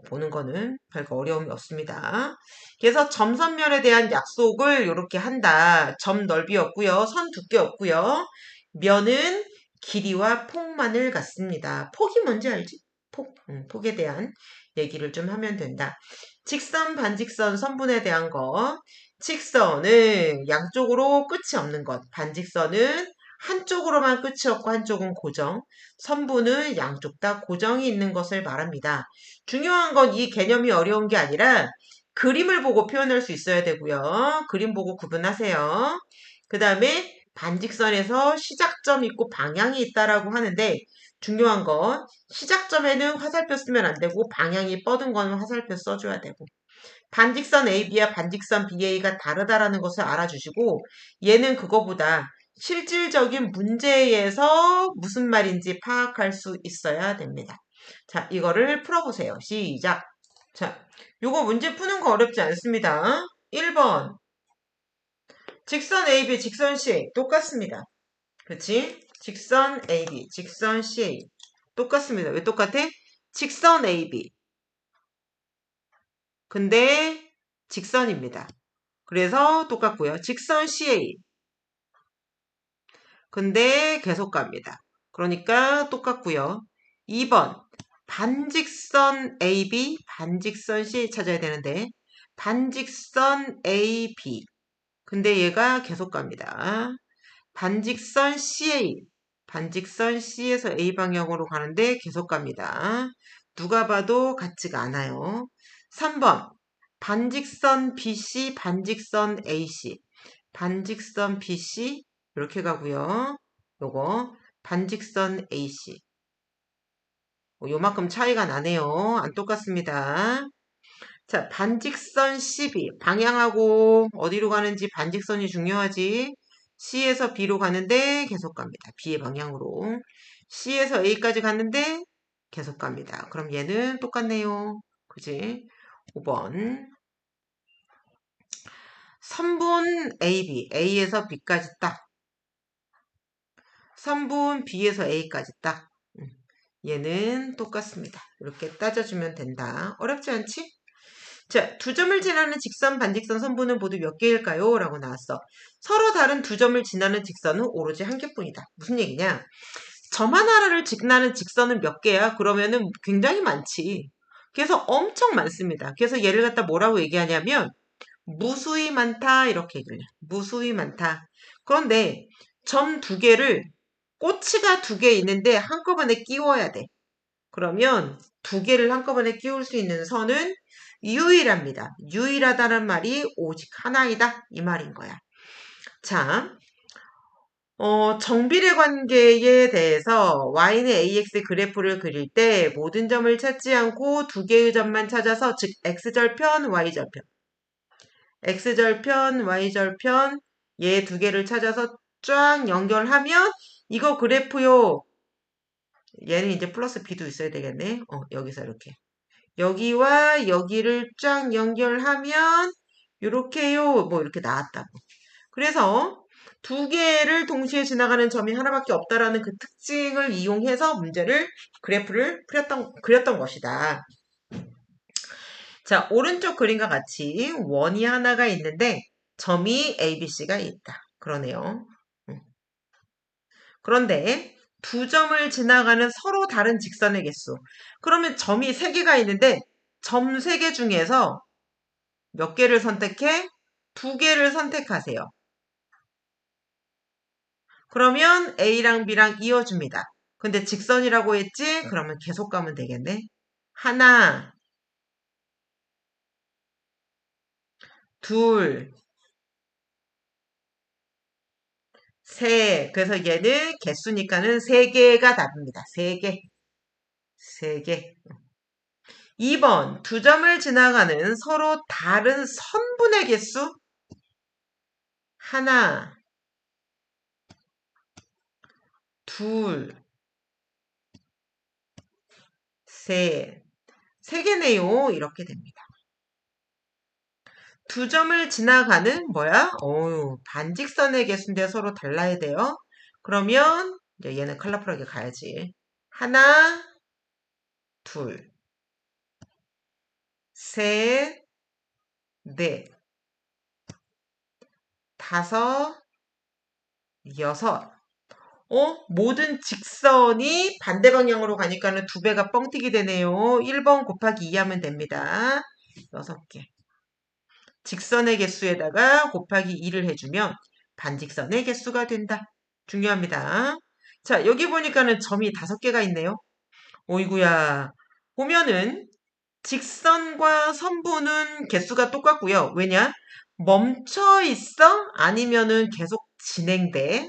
보는 거는 별거 어려움이 없습니다. 그래서 점선면에 대한 약속을 이렇게 한다. 점 넓이 없고요. 선 두께 없고요. 면은 길이와 폭만을 갖습니다. 폭이 뭔지 알지? 폭, 폭에 대한 얘기를 좀 하면 된다. 직선, 반직선, 선분에 대한 거. 직선은 양쪽으로 끝이 없는 것. 반직선은 한쪽으로만 끝이 없고 한쪽은 고정. 선분은 양쪽 다 고정이 있는 것을 말합니다. 중요한 건 이 개념이 어려운 게 아니라 그림을 보고 표현할 수 있어야 되고요. 그림 보고 구분하세요. 그 다음에 반직선에서 시작점 있고 방향이 있다라고 하는데 중요한 건 시작점에는 화살표 쓰면 안 되고 방향이 뻗은 거는 화살표 써줘야 되고 반직선 AB와 반직선 BA가 다르다라는 것을 알아주시고 얘는 그거보다 실질적인 문제에서 무슨 말인지 파악할 수 있어야 됩니다. 자, 이거를 풀어보세요. 시작. 자, 요거 문제 푸는 거 어렵지 않습니다. 1번. 직선 AB, 직선 CA. 똑같습니다. 그치? 직선 AB, 직선 CA. 똑같습니다. 왜 똑같아? 직선 AB. 근데 직선입니다. 그래서 똑같고요. 직선 CA. 근데 계속 갑니다. 그러니까 똑같고요. 2번. 반직선 AB, 반직선 CA 찾아야 되는데 반직선 AB. 근데 얘가 계속 갑니다. 반직선 CA. 반직선 C에서 A 방향으로 가는데 계속 갑니다. 누가 봐도 같지가 않아요. 3번. 반직선 BC, 반직선 AC. 반직선 BC 이렇게 가고요. 요거 반직선 AC. 요만큼 차이가 나네요. 안 똑같습니다. 자, 반직선 CB. 방향하고 어디로 가는지 반직선이 중요하지. C에서 B로 가는데 계속 갑니다. B의 방향으로. C에서 A까지 갔는데 계속 갑니다. 그럼 얘는 똑같네요. 그지? 5번. 3분 AB. A에서 B까지 딱. 3분 B에서 A까지 딱. 얘는 똑같습니다. 이렇게 따져주면 된다. 어렵지 않지? 자, 두 점을 지나는 직선, 반직선, 선분은 모두 몇 개일까요? 라고 나왔어. 서로 다른 두 점을 지나는 직선은 오로지 한 개뿐이다. 무슨 얘기냐? 점 하나를 지나는 직선은 몇 개야? 그러면은 굉장히 많지. 그래서 엄청 많습니다. 그래서 얘를 갖다 뭐라고 얘기하냐면 무수히 많다 이렇게 얘기를 해요. 무수히 많다. 그런데 점 두 개를 꼬치가 두 개 있는데 한꺼번에 끼워야 돼. 그러면 두 개를 한꺼번에 끼울 수 있는 선은 유일합니다. 유일하다는 말이 오직 하나이다. 이 말인 거야. 자, 정비례 관계에 대해서 y는 ax 그래프를 그릴 때 모든 점을 찾지 않고 두 개의 점만 찾아서 즉 x절편, y절편. x절편, y절편 얘 두 개를 찾아서 쫙 연결하면 이거 그래프요. 얘는 이제 플러스 b도 있어야 되겠네. 여기서 이렇게. 여기와 여기를 쫙 연결하면 요렇게요. 뭐 이렇게 나왔다고. 그래서 두 개를 동시에 지나가는 점이 하나밖에 없다라는 그 특징을 이용해서 문제를 그래프를 그렸던 것이다. 자, 오른쪽 그림과 같이 원이 하나가 있는데 점이 A, B, C가 있다. 그러네요. 그런데 두 점을 지나가는 서로 다른 직선의 개수. 그러면 점이 세 개가 있는데 점 세 개 중에서 몇 개를 선택해? 두 개를 선택하세요. 그러면 A랑 B랑 이어줍니다. 근데 직선이라고 했지? 그러면 계속 가면 되겠네. 하나, 둘, 셋. 그래서 얘는 개수니까는 세 개가 답입니다. 세 개. 세 개. 2번, 두 점을 지나가는 서로 다른 선분의 개수? 하나, 둘, 셋. 세 개네요. 이렇게 됩니다. 두 점을 지나가는 뭐야? 반직선의 개수인데 서로 달라야 돼요. 그러면 이제 얘는 컬러풀하게 가야지. 하나, 둘, 셋, 넷, 다섯, 여섯. 모든 직선이 반대 방향으로 가니까는 두 배가 뻥튀기 되네요. 1번 곱하기 2 하면 됩니다. 6개. 직선의 개수에다가 곱하기 2를 해주면 반직선의 개수가 된다. 중요합니다. 자, 여기 보니까는 점이 5개가 있네요. 오이구야. 보면은 직선과 선분은 개수가 똑같고요. 왜냐? 멈춰 있어? 아니면은 계속 진행돼?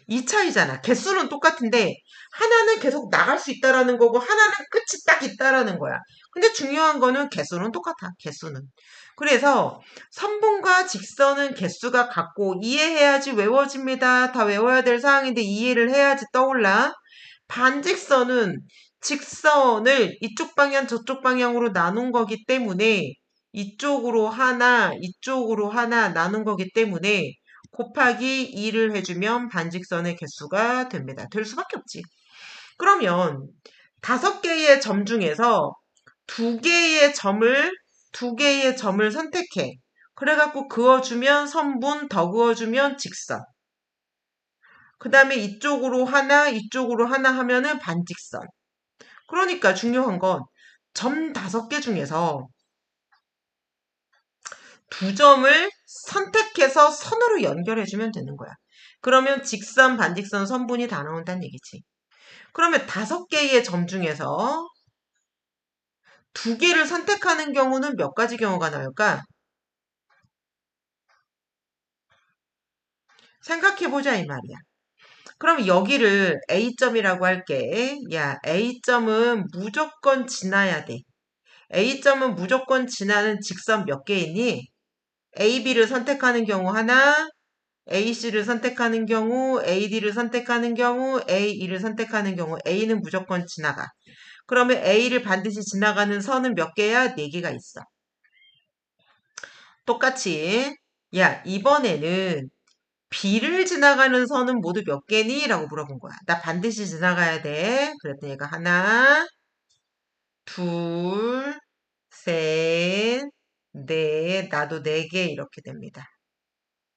이 차이잖아. 개수는 똑같은데 하나는 계속 나갈 수 있다라는 거고 하나는 끝이 딱 있다라는 거야. 근데 중요한 거는 개수는 똑같아. 개수는. 그래서 선분과 직선은 개수가 같고 이해해야지 외워집니다. 다 외워야 될 사항인데 이해를 해야지 떠올라. 반직선은 직선을 이쪽 방향 저쪽 방향으로 나눈 거기 때문에 이쪽으로 하나 이쪽으로 하나 나눈 거기 때문에 곱하기 2를 해주면 반직선의 개수가 됩니다. 될 수밖에 없지. 그러면 5개의 점 중에서 2개의 점을 선택해. 그래갖고 그어주면 선분, 더 그어주면 직선. 그 다음에 이쪽으로 하나 하면은 반직선. 그러니까 중요한 건 점 5개 중에서 2점을 선택해서 선으로 연결해주면 되는 거야. 그러면 직선, 반직선, 선분이 다 나온다는 얘기지. 그러면 5개의 점 중에서 2개를 선택하는 경우는 몇 가지 경우가 나올까? 생각해보자 이 말이야. 그럼 여기를 A점이라고 할게. 야, A점은 무조건 지나야 돼. A점은 무조건 지나는 직선 몇 개 있니? A, B를 선택하는 경우 하나, AC를 선택하는 경우, AD를 선택하는 경우, AE를 선택하는 경우, A는 무조건 지나가. 그러면 A를 반드시 지나가는 선은 몇 개야? 4개가 있어. 똑같이, 야, 이번에는 B를 지나가는 선은 모두 몇 개니? 라고 물어본 거야. 나 반드시 지나가야 돼. 그랬더니 얘가 하나, 둘, 셋, 넷, 나도 4개 이렇게 됩니다.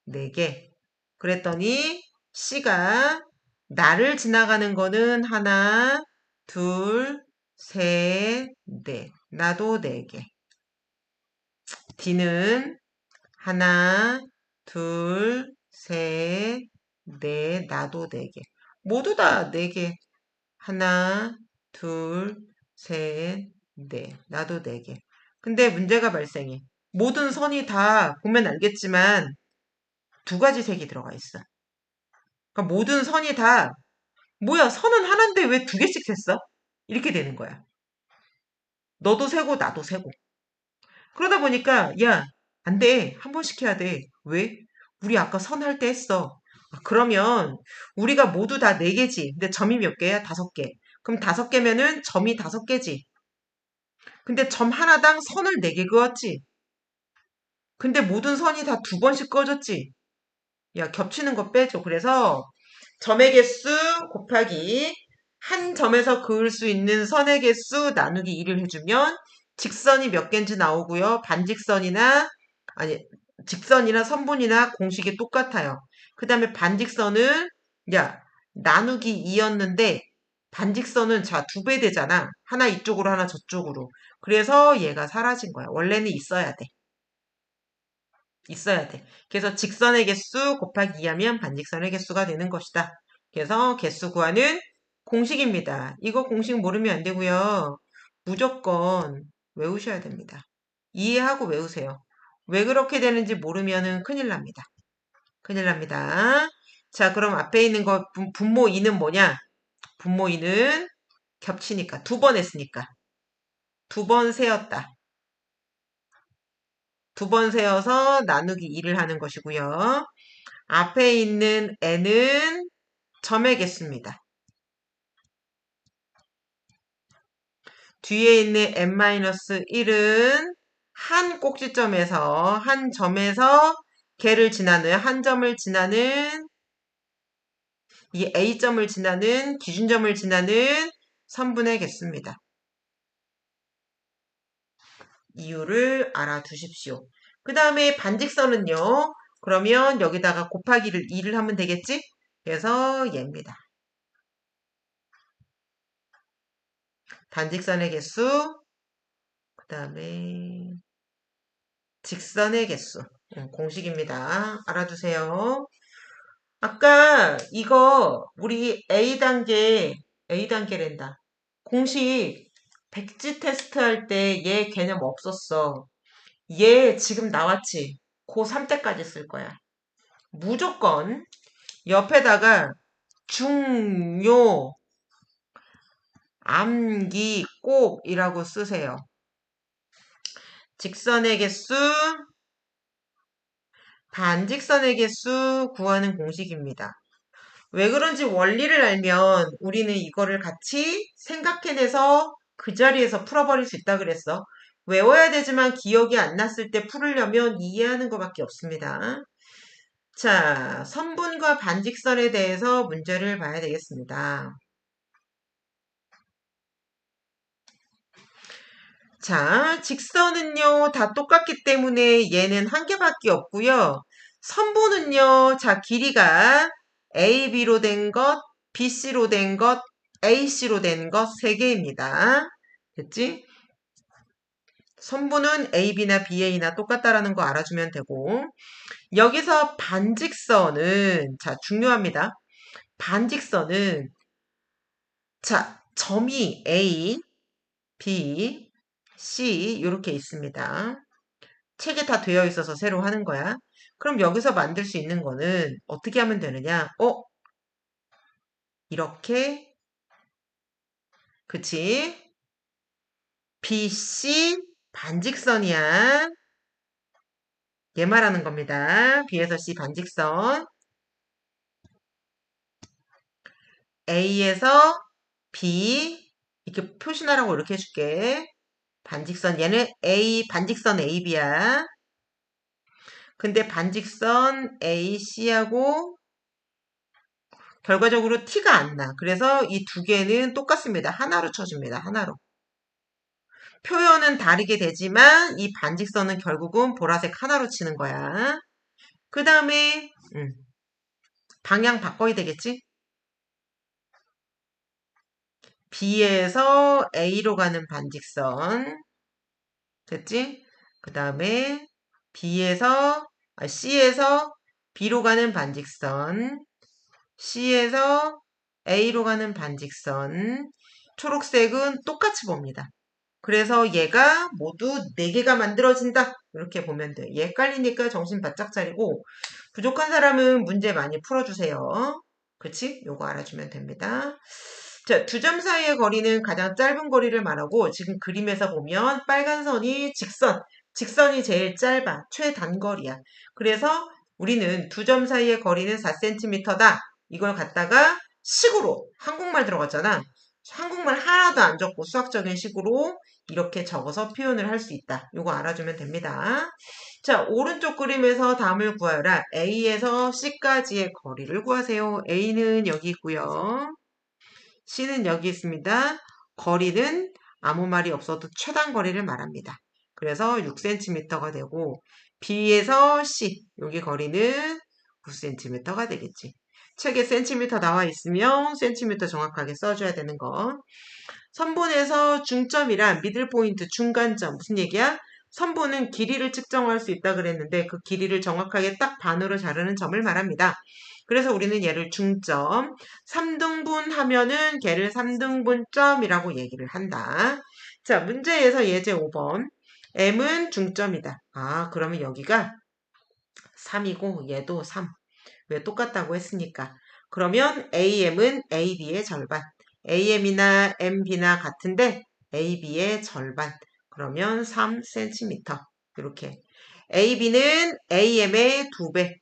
4개. 그랬더니 C가 나를 지나가는 거는 하나, 둘, 셋, 넷. 나도 4개. D는 하나, 둘, 셋, 넷, 나도 4개. 모두 다 4개. 하나, 둘, 셋, 넷. 나도 4개. 근데 문제가 발생해. 모든 선이 다 보면 알겠지만 2가지 색이 들어가 있어. 그러니까 모든 선이 다 뭐야 선은 하나인데 왜 2개씩 셌어? 이렇게 되는 거야. 너도 세고 나도 세고. 그러다 보니까 야, 안 돼. 한 번씩 해야 돼. 왜? 우리 아까 선 할 때 했어. 그러면 우리가 모두 다 4개지. 근데 점이 몇 개야? 5개. 그럼 5개면은 점이 5개지. 근데 점 하나당 선을 4개 그었지. 근데 모든 선이 다 2번씩 꺼졌지. 야, 겹치는 거 빼줘. 그래서 점의 개수 곱하기 한 점에서 그을 수 있는 선의 개수 나누기 2를 해주면 직선이 몇 개인지 나오고요. 반직선이나 아니 직선이나 선분이나 공식이 똑같아요. 그 다음에 반직선은 야 나누기 2였는데 반직선은 자 2배 되잖아. 하나 이쪽으로 하나 저쪽으로. 그래서 얘가 사라진 거야. 원래는 있어야 돼. 있어야 돼. 그래서 직선의 개수 곱하기 2하면 반직선의 개수가 되는 것이다. 그래서 개수 구하는 공식입니다. 이거 공식 모르면 안 되고요. 무조건 외우셔야 됩니다. 이해하고 외우세요. 왜 그렇게 되는지 모르면 큰일 납니다. 큰일 납니다. 자, 그럼 앞에 있는 거 분모 2는 뭐냐? 분모 2는 겹치니까 2번 했으니까 2번 세었다. 두 번 세어서 나누기 2를 하는 것이고요. 앞에 있는 n은 점의 개수입니다. 뒤에 있는 n-1은 한 꼭지점에서 한 점에서 걔를 지나는 한 점을 지나는 이 A점을 지나는 기준점을 지나는 선분의 개수입니다. 이유를 알아두십시오. 그 다음에 반직선은요. 그러면 여기다가 곱하기를 2를 하면 되겠지? 그래서 얘입니다. 반직선의 개수, 그 다음에 직선의 개수. 공식입니다. 알아두세요. 아까 이거 우리 A단계랜다. 공식 백지 테스트 할 때 얘 개념 없었어. 얘 지금 나왔지? 고3 때까지 쓸 거야. 무조건 옆에다가 중요, 암기, 꼭이라고 쓰세요. 직선의 개수, 반직선의 개수 구하는 공식입니다. 왜 그런지 원리를 알면 우리는 이거를 같이 생각해내서 그 자리에서 풀어버릴 수 있다 그랬어. 외워야 되지만 기억이 안 났을 때 풀으려면 이해하는 것밖에 없습니다. 자, 선분과 반직선에 대해서 문제를 봐야 되겠습니다. 자, 직선은요, 다 똑같기 때문에 얘는 한 개밖에 없고요. 선분은요, 자, 길이가 AB로 된 것, BC로 된 것, AC로 된 것 3개입니다. 됐지? 선분은 AB나 BA나 똑같다라는 거 알아주면 되고, 여기서 반직선은, 자, 중요합니다. 반직선은, 자, 점이 A, B, C, 이렇게 있습니다. 책에 다 되어 있어서 새로 하는 거야. 그럼 여기서 만들 수 있는 거는 어떻게 하면 되느냐? 이렇게, 그치? BC 반직선이야. 얘 말하는 겁니다. B에서 C 반직선. A에서 B 이렇게 표시나라고 이렇게 해줄게. 반직선 얘는 A 반직선 AB야. 근데 반직선 AC하고 결과적으로 T가 안 나. 그래서 이 두 개는 똑같습니다. 하나로 쳐줍니다. 하나로. 표현은 다르게 되지만 이 반직선은 결국은 보라색 하나로 치는 거야. 그 다음에 방향 바꿔야 되겠지? B에서 A로 가는 반직선. 됐지? 그 다음에 C에서 B로 가는 반직선. C에서 A로 가는 반직선. 초록색은 똑같이 봅니다. 그래서 얘가 모두 4개가 만들어진다. 이렇게 보면 돼. 얘 헷갈리니까 정신 바짝 차리고 부족한 사람은 문제 많이 풀어주세요. 그치? 요거 알아주면 됩니다. 자, 두 점 사이의 거리는 가장 짧은 거리를 말하고 지금 그림에서 보면 빨간 선이 직선이 제일 짧아. 최단거리야. 그래서 우리는 두 점 사이의 거리는 4cm다. 이걸 갖다가 식으로 한국말 들어갔잖아. 한국말 하나도 안 적고 수학적인 식으로 이렇게 적어서 표현을 할 수 있다. 이거 알아주면 됩니다. 자, 오른쪽 그림에서 답을 구하여라. A에서 C까지의 거리를 구하세요. A는 여기 있고요. C는 여기 있습니다. 거리는 아무 말이 없어도 최단 거리를 말합니다. 그래서 6cm가 되고 B에서 C, 여기 거리는 9cm가 되겠지. 책에 센티미터 나와 있으면 센티미터 정확하게 써줘야 되는 거. 선분에서 중점이란 미들 포인트, 중간점. 무슨 얘기야? 선분은 길이를 측정할 수 있다 그랬는데 그 길이를 정확하게 딱 반으로 자르는 점을 말합니다. 그래서 우리는 얘를 중점, 3등분 하면은 걔를 3등분점이라고 얘기를 한다. 자, 문제에서 예제 5번. M은 중점이다. 아, 그러면 여기가 3이고 얘도 3. 왜 똑같다고 했으니까. 그러면 AM은 AB의 절반. AM이나 MB나 같은데 AB의 절반. 그러면 3cm. 이렇게. AB는 AM의 2배,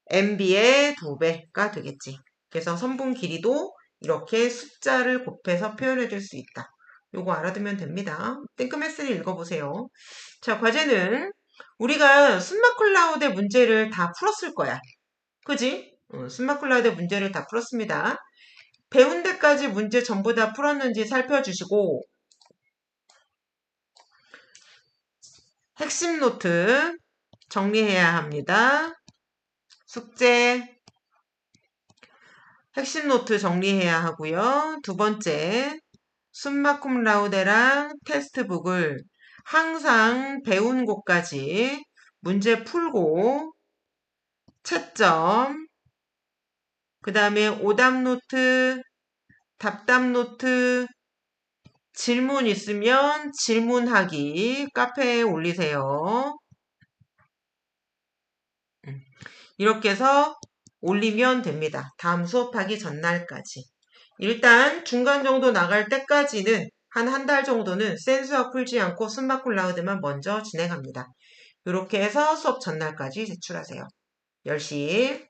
MB의 2배가 되겠지. 그래서 선분 길이도 이렇게 숫자를 곱해서 표현해 줄 수 있다. 요거 알아두면 됩니다. 땡크메스를 읽어보세요. 자, 과제는 우리가 순마클라우드 문제를 다 풀었을 거야. 그지? 순마클라우드 문제를 다 풀었습니다. 배운 데까지 문제 전부 다 풀었는지 살펴주시고 핵심 노트 정리해야 합니다. 숙제 핵심 노트 정리해야 하고요. 두 번째, 숨마쿰 라우데랑 테스트북을 항상 배운 곳까지 문제 풀고 채점, 그 다음에 오답 노트, 답답 노트, 질문 있으면 질문하기 카페에 올리세요. 이렇게 해서 올리면 됩니다. 다음 수업하기 전날까지. 일단 중간 정도 나갈 때까지는 한 달 정도는 센수학 풀지 않고 숨바꿀라우드만 먼저 진행합니다. 이렇게 해서 수업 전날까지 제출하세요. 10시.